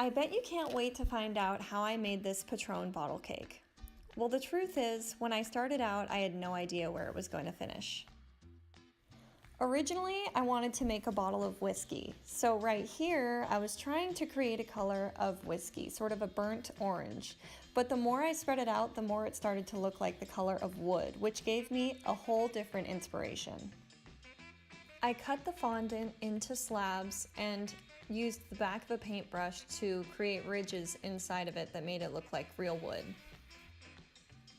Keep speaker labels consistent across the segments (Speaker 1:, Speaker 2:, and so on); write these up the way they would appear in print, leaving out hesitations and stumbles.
Speaker 1: I bet you can't wait to find out how I made this Patron bottle cake. Well, the truth is, when I started out, I had no idea where it was going to finish. Originally, I wanted to make a bottle of whiskey. So right here, I was trying to create a color of whiskey, sort of a burnt orange. But the more I spread it out, the more it started to look like the color of wood, which gave me a whole different inspiration. I cut the fondant into slabs and used the back of a paintbrush to create ridges inside of it that made it look like real wood.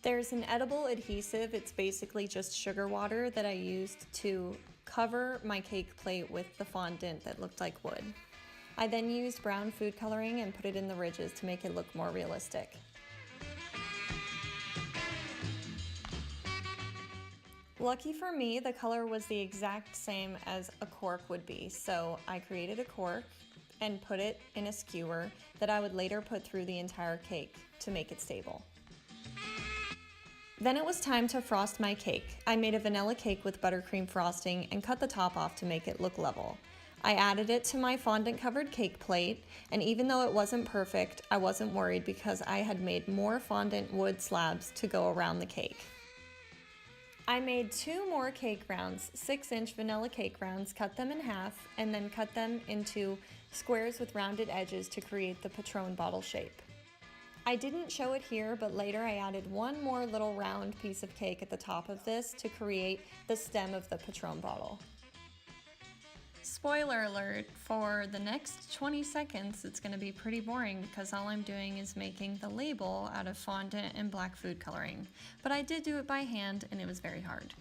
Speaker 1: There's an edible adhesive, it's basically just sugar water that I used to cover my cake plate with the fondant that looked like wood. I then used brown food coloring and put it in the ridges to make it look more realistic. Lucky for me, the color was the exact same as a cork would be, so I created a cork and put it in a skewer that I would later put through the entire cake to make it stable. Then it was time to frost my cake. I made a vanilla cake with buttercream frosting and cut the top off to make it look level. I added it to my fondant-covered cake plate, and even though it wasn't perfect, I wasn't worried because I had made more fondant wood slabs to go around the cake. I made 2 more cake rounds, 6-inch vanilla cake rounds, cut them in half, and then cut them into squares with rounded edges to create the Patron bottle shape. I didn't show it here, but later I added 1 more little round piece of cake at the top of this to create the stem of the Patron bottle. Spoiler alert, for the next 20 seconds it's going to be pretty boring because all I'm doing is making the label out of fondant and black food coloring. But I did do it by hand and it was very hard.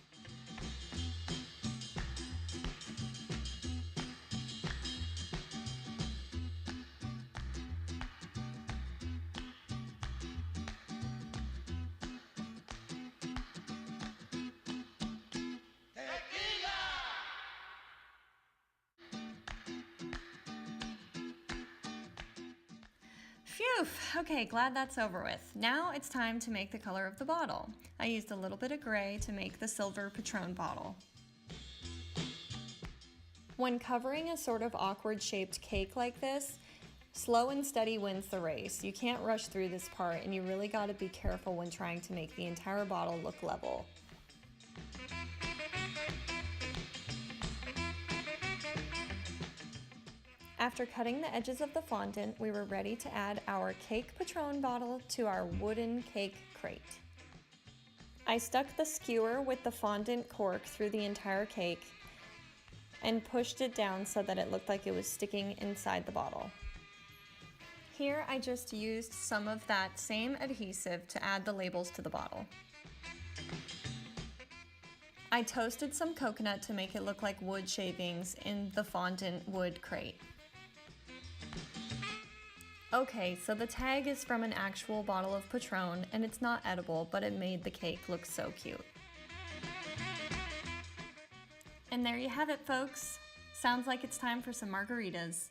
Speaker 1: Phew! Okay, glad that's over with. Now it's time to make the color of the bottle. I used a little bit of gray to make the silver Patron bottle. When covering a sort of awkward shaped cake like this, slow and steady wins the race. You can't rush through this part and you really gotta be careful when trying to make the entire bottle look level. After cutting the edges of the fondant, we were ready to add our cake Patron bottle to our wooden cake crate. I stuck the skewer with the fondant cork through the entire cake and pushed it down so that it looked like it was sticking inside the bottle. Here I just used some of that same adhesive to add the labels to the bottle. I toasted some coconut to make it look like wood shavings in the fondant wood crate. Okay, so the tag is from an actual bottle of Patron, and it's not edible, but it made the cake look so cute. And there you have it, folks. Sounds like it's time for some margaritas.